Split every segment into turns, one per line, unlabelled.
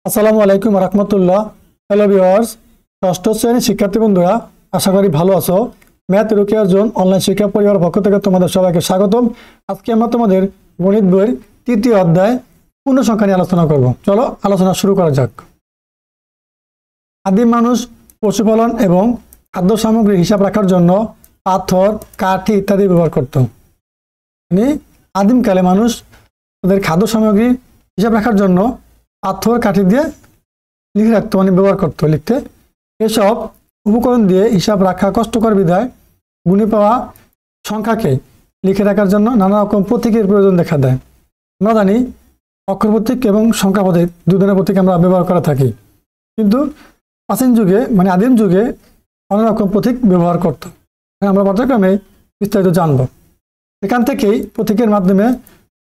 আসসালামু আলাইকুম রহমতুল্লাহ। Hello viewers, ষষ্ঠ শ্রেণীর শিক্ষার্থী বন্ধুরা, আশা করি ভালো আছো। ম্যাথ রুকিয়ার জোন অনলাইন শিক্ষা পরিবারের পক্ষ থেকে তোমাদের সবাইকে স্বাগতম। আজকে আমরা তোমাদের গণিত বইয়ের তৃতীয় অধ্যায় পূর্ণ সংখ্যা নিয়ে আলোচনা করব। চলো আলোচনা শুরু করা যাক। আদিম মানুষ পশুপালন এবং খাদ্য সামগ্রী হিসাব রাখার জন্য পাথর, কাঠি ইত্যাদি ব্যবহার করত। মানে আদিমকালে মানুষ তাদের খাদ্য সামগ্রী হিসাব রাখার জন্য পাথর, কাঠি দিয়ে লিখে রাখতো, মানে ব্যবহার করতো লিখতে। এসব উপকরণ দিয়ে হিসাব রাখা কষ্টকর বিধায় গুণে পাওয়া সংখ্যাকে লিখে রাখার জন্য নানা রকম প্রতীকের প্রয়োজন দেখা দেয়। আমরা জানি অক্ষর প্রতীক এবং সংখ্যা প্রতীক দুই ধরনের প্রতীক আমরা ব্যবহার করে থাকি, কিন্তু প্রাচীন যুগে মানে আদিম যুগে অনেক রকম প্রতীক ব্যবহার করত। আমরা পাঠ্যক্রমে বিস্তারিত জানব। এখান থেকেই প্রতীকের মাধ্যমে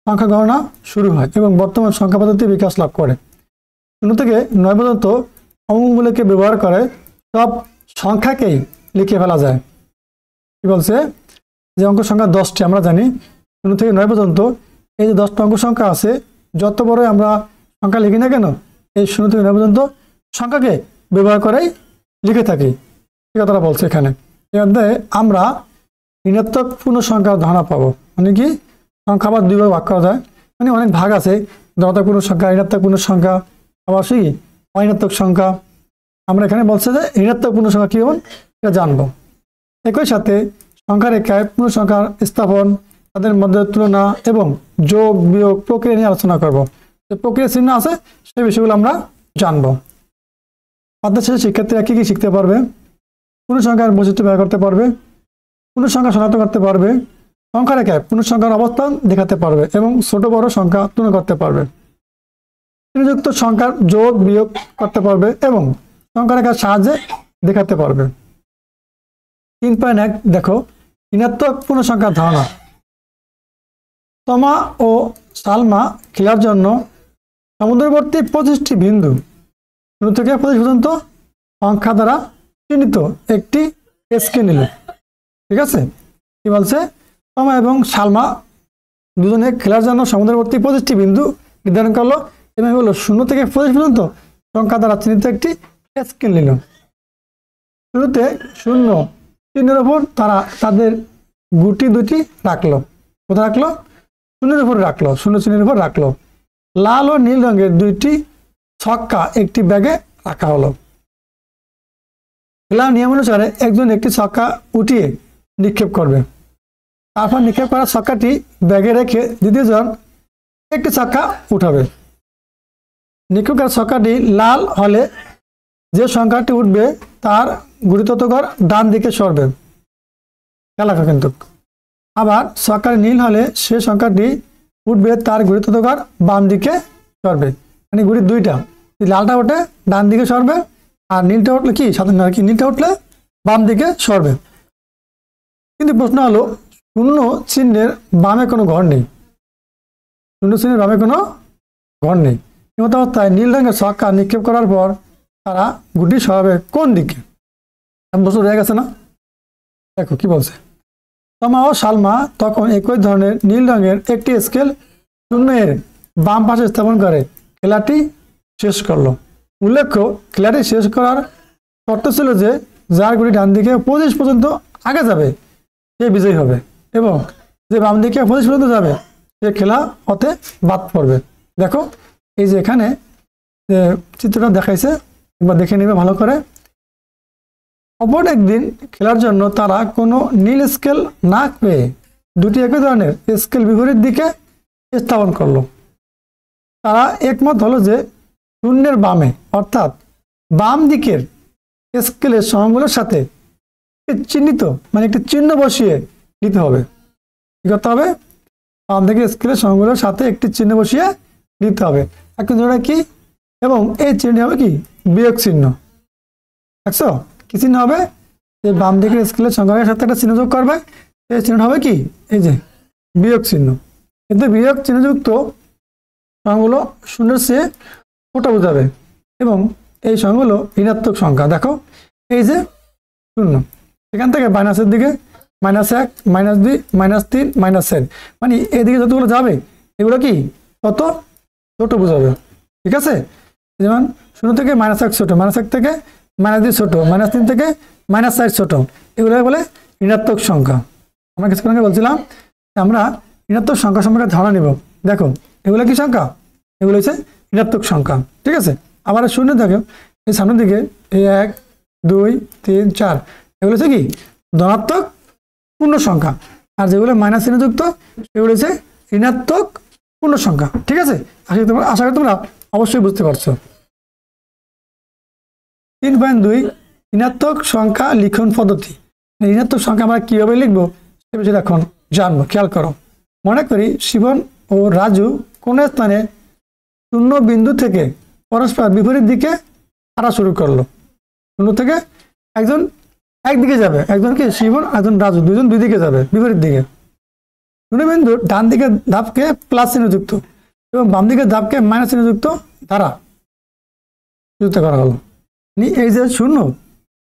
সংখ্যা গণনা শুরু হয় এবং বর্তমান সংখ্যা পদ্ধতি বিকাশ লাভ করে। 0 থেকে 9 পর্যন্ত অঙ্কগুলোকে ব্যবহার করে সব সংখ্যাকেই লিখে ফেলা যায়। কি বলছে যে অঙ্ক সংখ্যা 10টি আমরা জানি, 0 থেকে 9 পর্যন্ত এই যে 10টা অঙ্ক সংখ্যা আছে, যত বড় আমরা সংখ্যা লিখি না কেন, এই 0 থেকে 9 পর্যন্ত সংখ্যাকে ব্যবহার করেই লিখে থাকি। এই কথাটা বলছে এখানে। এই অধ্যায়ে আমরা ঋণাত্মক পূর্ণ সংখ্যার ধারণা পাবো। মানে কি, সংখ্যা আবার দুইভাবে ভাগ করা যায়, মানে অনেক ভাগ আছে। ধনাত্মক পূর্ণ সংখ্যা, ঋণাত্মক পূর্ণ সংখ্যা, আবার সেই অঋণাত্মক সংখ্যা। আমরা এখানে বলছে যে ঋণাত্মক পূর্ণ সংখ্যা কি হবে এটা জানবো। একই সাথে সংখ্যা রেখায় পূর্ণ সংখ্যার স্থাপন, তাদের মধ্যে তুলনা এবং যোগ বিয়োগ প্রক্রিয়া নিয়ে আলোচনা করব। যে প্রক্রিয়া চিহ্ন আছে সেই বিষয়গুলো আমরা জানবো। অধ্যায় শেষে শিক্ষার্থীরা কি কি শিখতে পারবে? পূর্ণ সংখ্যার বৈশিষ্ট্য ব্যবহার করতে পারবে, পূর্ণ সংখ্যা শনাক্ত করতে পারবে, সংখ্যা রেখায় পূর্ণ সংখ্যার অবস্থান দেখাতে পারবে এবং ছোট বড় সংখ্যা তুলনা করতে পারবে। যুক্ত সংখ্যার যোগ বিয়োগ করতে পারবে এবং সংখ্যা রেখার সাহায্যে দেখাতে পারবে। 3.1 দেখো, ঋণাত্মক পূর্ণ সংখ্যার ধারণা। তমা ও সালমা খেলার জন্য সমুদ্রবর্তী 25টি বিন্দু 0 থেকে 25 পর্যন্ত সংখ্যা দ্বারা চিহ্নিত একটি স্কেল নিল। ঠিক আছে, কি বলছে? তমা এবং সালমা দুজনে খেলার জন্য সমুদ্রবর্তী 25টি বিন্দু নির্ধারণ করলো এবং হলো 0 থেকে 25 পর্যন্ত সংখ্যা দ্বারা চিহ্নিত একটি স্কেল নিল। শুরুতে 0 চিহ্নের উপর তারা তাদের গুটি দুটি রাখলো। কোথায় রাখলো? 0-এর উপর রাখলো, 0 চিহ্নের উপর রাখলো। লাল ও নীল রঙের 2টি ছক্কা একটি ব্যাগে রাখা হলো। খেলার নিয়ম অনুসারে একজন একটি ছক্কা উঠিয়ে নিক্ষেপ করবে। তারপর নিক্ষেপ করা ছক্কাটি ব্যাগে রেখে দ্বিতীয়জন একটি ছক্কা উঠাবে। নিক্ষেপ করা ছক্কাটি লাল হলে যে সংখ্যাটি উঠবে তার গুরুত্বকর ডান দিকে সরবে। খেলা কিন্তু আবার ছক্কাটি নীল হলে সে সংখ্যাটি উঠবে তার গুরুত্বকর বাম দিকে সরবে। মানে গুড়ি দুইটা, লালটা উঠে ডান দিকে সরবে আর নীলটা উঠলে কি সাথে আর কি, নীলটা উঠলে বাম দিকে সরবে। কিন্তু প্রশ্ন হলো 0 চিহ্নের বামে কোনো ঘর নেই। 0 চিহ্নের বামে কোনো ঘর নেই। এমত অবস্থায় নীল রঙের ছক্কা নিক্ষেপ করার পর তারা গুটি সরাবে কোন দিকে? বছর রয়ে গেছে না? দেখো কি বলছে। তমা ও সালমা তখন একই ধরনের নীল রঙের একটি স্কেল 0-এর বাম পাশে স্থাপন করে খেলাটি শেষ করলো। উল্লেখ্য, খেলাটি শেষ করার শর্ত ছিল যে যার গুটি ডান দিকে 25 পর্যন্ত আগে যাবে সে বিজয়ী হবে এবং যে বাম দিকে 25 পর্যন্ত যাবে সে খেলা হতে বাদ পড়বে। দেখো এই যে এখানে যে চিত্রটা দেখাইছে, একবার দেখে নেবে ভালো করে। অপর একদিন খেলার জন্য তারা কোনো নীল স্কেল না পেয়ে 2টি একই ধরনের স্কেল বিপরীত দিকে স্থাপন করলো। তারা একমত হলো যে 0-এর বামে অর্থাৎ বাম দিকের স্কেলের সংখ্যাগুলোর সাথে চিহ্নিত মানে একটি চিহ্ন বসিয়ে দিতে হবে। কি করতে হবে? বাম দিকের স্কেলের সংখ্যাগুলোর সাথে একটি চিহ্ন বসিয়ে দিতে হবে। এখন যেটা কি, এবং এই চিহ্ন হবে কি? বিয়োগ চিহ্ন। দেখছো কি চিহ্ন হবে? যে বাম দিকের স্কেলের সংখ্যার সাথে একটা চিহ্ন যোগ করবে, এই চিহ্ন হবে কি? এই যে বিয়োগ চিহ্ন। কিন্তু বিয়োগ চিহ্নযুক্ত সংখ্যাগুলো 0-এর চেয়ে ছোট বোঝাবে এবং এই সংখ্যাগুলো ঋণাত্মক সংখ্যা। দেখো এই যে 0, এখান থেকে মাইনাসের দিকে -1, -2, -3, -7, মানে এদিকে যতগুলো যাবে এগুলো কি তত ছোট বোঝাবে। ঠিক আছে, যেমন 0 থেকে -1 ছোট, -1 থেকে -2 ছোট, -3 থেকে -4 ছোট, এগুলো বলে ঋণাত্মক সংখ্যা। আমরা কিছুক্ষণ আগে বলছিলাম আমরা ঋণাত্মক সংখ্যা সম্পর্কে ধারণা নিব। দেখো এগুলো কি সংখ্যা? এগুলো হচ্ছে ঋণাত্মক সংখ্যা, ঠিক আছে। আবার 0 দেখো এই সামনের দিকে এই 1 2 3 4 এগুলো হচ্ছে কি ধনাত্মক পূর্ণ সংখ্যা, আর যেগুলো মাইনাস চিহ্ন যুক্ত সেগুলো হচ্ছে ঋণাত্মক পূর্ণ সংখ্যা, ঠিক আছে। আশা করি তোমরা অবশ্যই বুঝতে পারছো। 3.2 ঋণাত্মক সংখ্যা লিখন পদ্ধতি। ঋণাত্মক সংখ্যা আমরা কিভাবে লিখবো সে বিষয়ে এখন জানবো। খেয়াল করো, মনে করি শিবন ও রাজু কোন স্থানে 0 বিন্দু থেকে পরস্পর বিপরীত দিকে হাঁটা শুরু করলো। 0 থেকে একজন একদিকে যাবে, একজন কি শিবন, একজন রাজু, দুজন দুই দিকে যাবে বিপরীত দিকে। 0 বিন্দু ডান দিকে ধাপকে প্লাস চিহ্ন যুক্ত এবং বাম দিকে ধাপকে মাইনাস চিহ্ন যুক্ত দ্বারা যুক্ত করা হলো। এই যে 0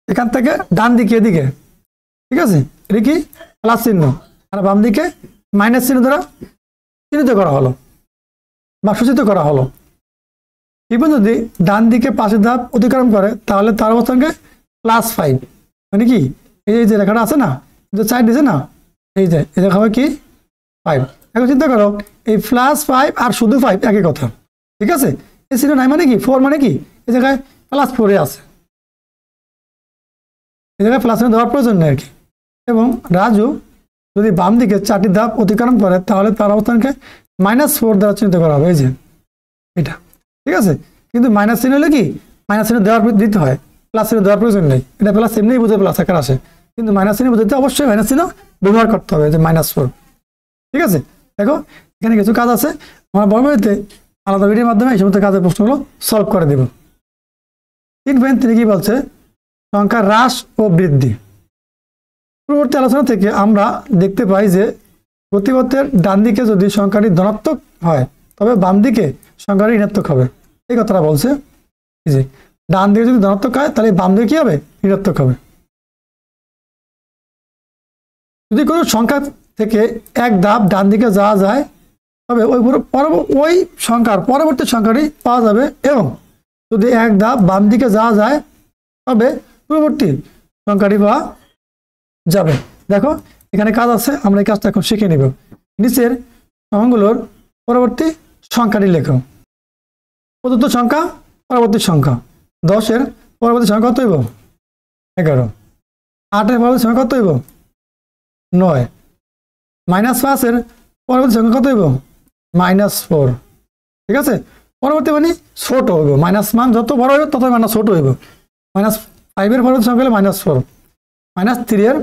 এখান থেকে ডান দিকে এদিকে, ঠিক আছে, এটা কি প্লাস চিহ্ন, আর বাম দিকে মাইনাস চিহ্ন দ্বারা চিহ্নিত করা হলো বা সূচিত করা হলো। শিবন যদি ডান দিকে পাশের ধাপ অতিক্রম করে তাহলে তার অবস্থানকে +5, মানে কি এই যে রেখাটা আছে না, যে সাইড দিছে না, এই যে এই রেখা হবে কি 5। এখন চিন্তা করো এই +5 আর শুধু 5 একই কথা, ঠিক আছে। এই চিহ্ন নাই মানে কি 4, মানে কি এই জায়গায় +4 আছে, এই জায়গায় প্লাস চিহ্ন দেওয়ার প্রয়োজন নেই আর কি। এবং রাজু যদি বাম দিকে 4টি ধাপ অতিক্রম করে তাহলে তার অবস্থানকে -4 দ্বারা চিহ্নিত করা হবে, এই যে এটা, ঠিক আছে। কিন্তু মাইনাস চিহ্ন হলে কি মাইনাস চিহ্ন দেওয়ার দিতে হয়, প্লাস চিহ্ন দেওয়ার প্রয়োজন নেই। এটা প্লাস এমনিই বুঝে প্লাস আকার আসে, কিন্তু মাইনাস চিহ্ন বুঝতে অবশ্যই মাইনাস চিহ্ন ব্যবহার করতে হবে, যে -4, ঠিক আছে। দেখো এখানে কিছু কাজ আছে, আমরা পরবর্তীতে আলাদা ভিডিওর মাধ্যমে এই সমস্ত কাজের প্রশ্নগুলো সলভ করে দেব। 3.3 কি বলছে? সংখ্যা হ্রাস ও বৃদ্ধি। পূর্ববর্তী আলোচনা থেকে আমরা দেখতে পাই যে গতিপথের ডান দিকে যদি সংখ্যাটি ধনাত্মক হয় তবে বাম দিকে সংখ্যাটি ঋণাত্মক হবে, এই কথাটা বলছে। যে ডান দিকে যদি ধনাত্মক হয় তাহলে বাম দিকে কি হবে, ঋণাত্মক হবে। যদি কোনো সংখ্যা থেকে এক ধাপ ডান দিকে যাওয়া যায় তবে ওই সংখ্যার পরবর্তী সংখ্যাটি পাওয়া যাবে, এবং যদি এক ধাপ বাম দিকে যাওয়া যায় তবে পূর্ববর্তী সংখ্যাটি পাওয়া যাবে। দেখো এখানে কাজ আছে, আমরা এই কাজটা এখন শিখে নিব। নিচের সংখ্যাগুলোর পরবর্তী সংখ্যাটি লেখো। প্রদত্ত সংখ্যা পরবর্তী সংখ্যা 10-এর পরবর্তী সংখ্যা কত হইব? 11। 8-এর পরবর্তী সংখ্যা কত হইব? 9। -5-এর পরবর্তী সংখ্যা কত হইব? -4, ঠিক আছে। পরবর্তী মানে ছোট হইব, মাইনাস মান যত বড় হইব তত মানে ছোট হইব। -5-এর পরবর্তী সংখ্যা হলে -4, -3-এর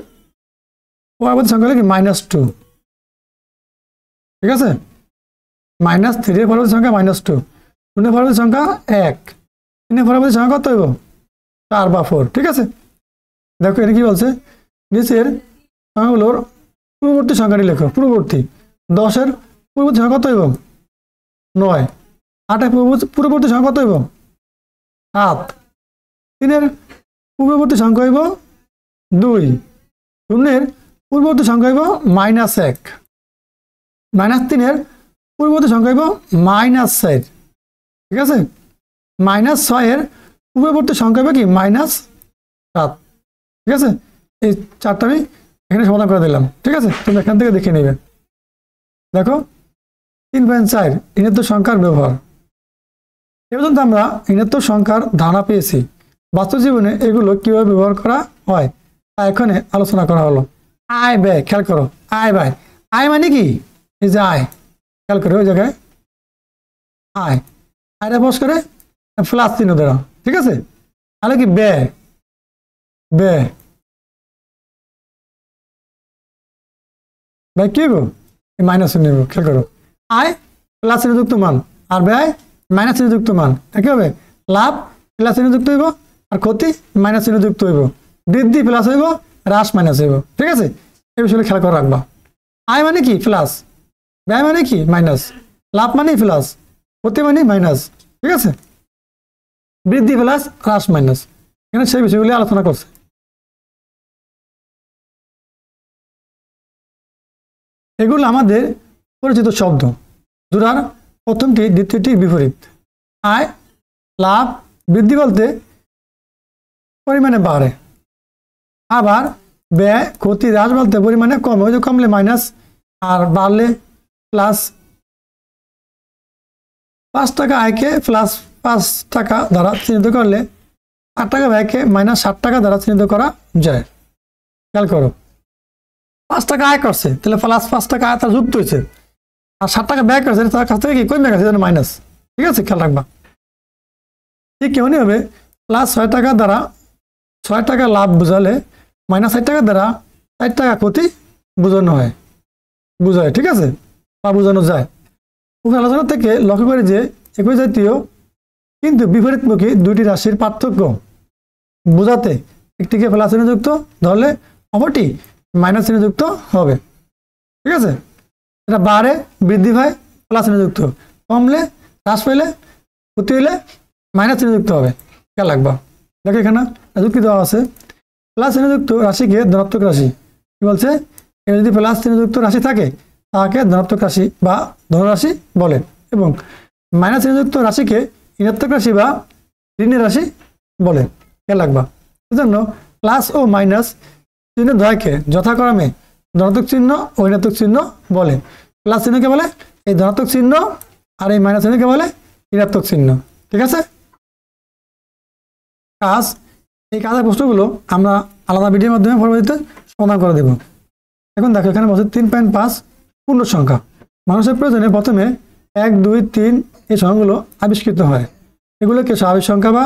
পরবর্তী সংখ্যা হলে কি -2, ঠিক আছে। -3-এর পরবর্তী সংখ্যা -2, 0-এর পরবর্তী সংখ্যা 1, 3-এর পরবর্তী সংখ্যা কত হইব? 4 বা 4, ঠিক আছে। দেখো এটা কি বলছে, নিচের সংখ্যাগুলোর পূর্ববর্তী সংখ্যাটি লেখো। পূর্ববর্তী 10-এর পূর্ববর্তী সংখ্যা কত হইব? 9। 8-এর পূর্ববর্তী সংখ্যা কত হইব? 7। 3-এর পূর্ববর্তী সংখ্যা হইব 2। 0-এর পূর্ববর্তী সংখ্যা হইব -1। -3-এর পূর্ববর্তী সংখ্যা হইব -4, ঠিক আছে। -6-এর পূর্ববর্তী সংখ্যা হবে কি -7, ঠিক আছে। এই 4টা আমি এখানে সমাধান করে দিলাম, ঠিক আছে। তুমি এখান থেকে দেখে নেবে। দেখো 3.4 ঋণাত্মক সংখ্যার ব্যবহার। এ পর্যন্ত আমরা ঋণাত্মক সংখ্যার ধারণা পেয়েছি। বাস্তব জীবনে এগুলো কিভাবে ব্যবহার করা হয় তা এখানে আলোচনা করা হলো। আয় ব্যয়, খেয়াল করো, আয় ব্যয়। আয় মানে কি, এই যে আয়, খেয়াল করো ওই জায়গায় আয়, আয়টা বস করে প্লাস চিহ্ন দ্বারা, ঠিক আছে। তাহলে কি ব্যয়, ব্যয় ব্যয় কি হইব? মাইনাস চিহ্ন হইব, খেয়াল করো। আয় প্লাস চিহ্ন যুক্ত মান আর ব্যয় মাইনাস চিহ্ন যুক্ত মান একই হবে। লাভ প্লাস চিহ্ন যুক্ত হইব আর ক্ষতি মাইনাস চিহ্ন যুক্ত হইব। বৃদ্ধি প্লাস হইব, হ্রাস মাইনাস হইব, ঠিক আছে। এই বিষয়ে খেয়াল করে রাখবা। আয় মানে কি প্লাস, ব্যয় মানে কি মাইনাস, লাভ মানে প্লাস, ক্ষতি মানে মাইনাস, ঠিক আছে। বৃদ্ধি প্লাস, হ্রাস মাইনাস, এখানে সেই বিষয়গুলি আলোচনা করছে। এগুলো আমাদের পরিচিত শব্দ, জোড়ার প্রথমটি দ্বিতীয়টি বিপরীত। আয় লাভ বৃদ্ধি বলতে পরিমাণে বাড়ে, আবার ব্যয় ক্ষতি হ্রাস বলতে পরিমাণে কমে। ওই যে কমলে মাইনাস আর বাড়লে প্লাস। 5 টাকা আয়কে প্লাস 5 টাকা দ্বারা চিহ্নিত করলে 8 টাকা ব্যয়কে মাইনাস 60 টাকা দ্বারা চিহ্নিত করা যায়। খেয়াল করো, 5 টাকা আয় করছে তাহলে প্লাস 5 টাকা আয় তার যুক্ত হয়েছে, আর 60 টাকা ব্যয় করছে তার কাছ থেকে কি কমে গেছে মাইনাস। ঠিক আছে, খেয়াল রাখবা। ঠিক কেমনই হবে, প্লাস 6 টাকা দ্বারা 6 টাকা লাভ বোঝালে মাইনাস 60 টাকা দ্বারা 60 টাকা ক্ষতি বোঝানো বুঝায়। ঠিক আছে, বা বোঝানো যায়। উপর আলোচনা থেকে লক্ষ্য করি যে একই জাতীয় কিন্তু বিপরীতমুখী দুইটি রাশির পার্থক্য বোঝাতে একটিকে প্লাস চিহ্নযুক্ত ধরলে অপরটি মাইনাস চিহ্নযুক্ত হবে। ঠিক আছে, এটা বাড়ে বৃদ্ধি পায় প্লাস চিহ্নযুক্ত, কমলে হ্রাস পেলে ক্ষতি হইলে মাইনাস চিহ্নযুক্ত হবে। খেয়াল রাখবা। দেখো এখানে যুক্তি দেওয়া আছে, প্লাস চিহ্নযুক্ত রাশিকে ধনাত্মক রাশি কি বলছে, এর যদি প্লাস চিহ্নযুক্ত রাশি থাকে তাকে ধনাত্মক রাশি বা ধনরাশি বলে, এবং মাইনাস চিহ্নযুক্ত রাশিকে ঋণাত্মক রাশি বা ঋণের রাশি বলে। খেয়াল রাখবা। এজন্য প্লাস ও মাইনাস চিহ্ন দ্বয়কে যথাক্রমে ধনাত্মক চিহ্ন ও ঋণাত্মক চিহ্ন বলে। প্লাস চিহ্নকে বলে এই ধনাত্মক চিহ্ন, আর এই মাইনাস চিহ্নকে বলে ঋণাত্মক চিহ্ন। ঠিক আছে, কাজ এই কাজের প্রশ্নগুলো আমরা আলাদা ভিডিওর মাধ্যমে পরবর্তীতে সমাধান করে দেব। এখন দেখো এখানে বলছে 3.5 পূর্ণ সংখ্যা। মানুষের প্রয়োজনে প্রথমে 1, 2, 3 এই সংখ্যাগুলো আবিষ্কৃত হয়। এগুলোকে স্বাভাবিক সংখ্যা বা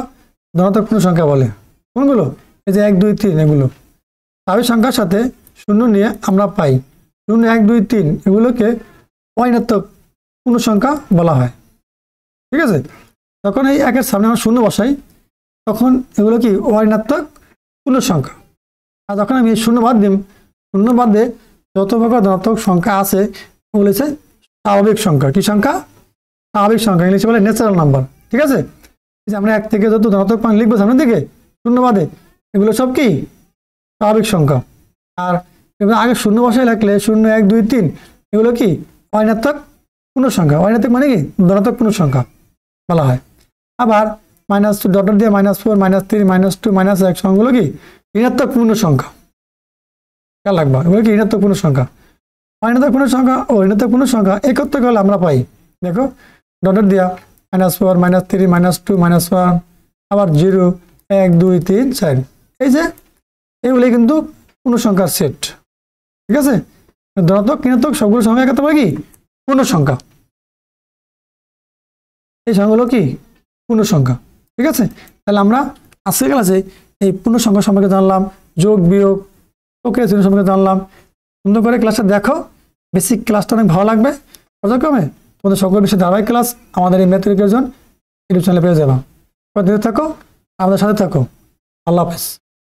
ধনাত্মক পূর্ণ সংখ্যা বলে। কোনগুলো? এই যে 1, 2, 3 এগুলো। স্বাভাবিক সংখ্যার সাথে শূন্য নিয়ে আমরা পাই 0, 1, 2, 3 এগুলোকে অঋণাত্মক পূর্ণ সংখ্যা বলা হয়। ঠিক আছে, তখন এই 1-এর সামনে আমরা শূন্য বসাই, তখন এগুলো কি অঋণাত্মক পূর্ণ সংখ্যা। আর যখন আমি শূন্য বাদ দিই, শূন্য বাদে যত প্রকার ধনাত্মক সংখ্যা আছে ওগুলো হচ্ছে স্বাভাবিক সংখ্যা। কি সংখ্যা? স্বাভাবিক সংখ্যা, ইংলিশে বলে ন্যাচারাল নাম্বার। ঠিক আছে, এই যে আমরা 1 থেকে যত ধনাত্মক মান লিখবো সামনের দিকে শূন্য বাদে, এগুলো সব কি স্বাভাবিক সংখ্যা। আর এবার আগে শূন্য বসায় লাগলে 0, 1, 2, 3 এগুলো কি অঋণাত্মক পূর্ণ সংখ্যা। অঋণাত্মক মানে কি ধনাত্মক পূর্ণ সংখ্যা বলা হয়। আবার -2 ডট দিয়ে -4, -3, -2, -1 সংখ্যাগুলো কি ঋণাত্মক পূর্ণ সংখ্যা। খেয়াল রাখবা, এগুলো কি ঋণাত্মক পূর্ণ সংখ্যা। অঋণাত্মক পূর্ণ সংখ্যা ও ঋণাত্মক পূর্ণ সংখ্যা একত্র করলে আমরা পাই, দেখো ডট দিয়া -4, -3, -2, -1, আবার 0, 1, 2, 3, 4 এই যে এগুলি কিন্তু পূর্ণ সংখ্যার সেট। ঠিক আছে, ধনাত্মক ঋণাত্মক সবগুলো সংখ্যা একত্র করে কি পূর্ণ সংখ্যা। এই সংখ্যাগুলো কি পূর্ণ সংখ্যা। ঠিক আছে, তাহলে আমরা আজকের ক্লাসে এই পূর্ণ সংখ্যা সম্পর্কে জানলাম, যোগ বিয়োগ প্রক্রিয়া চিহ্ন সম্পর্কে জানলাম। সুন্দর করে ক্লাসটা দেখো, বেসিক ক্লাসটা অনেক ভালো লাগবে। পর্যায়ক্রমে তোমাদের সকল বিষয়ে ধারাবাহিক ক্লাস আমাদের এই ম্যাথ এডুকেশন ইউটিউব চ্যানেলে পেয়ে যাবে। থাকো, আমাদের সাথে থাকো। আল্লাহ হাফেজ।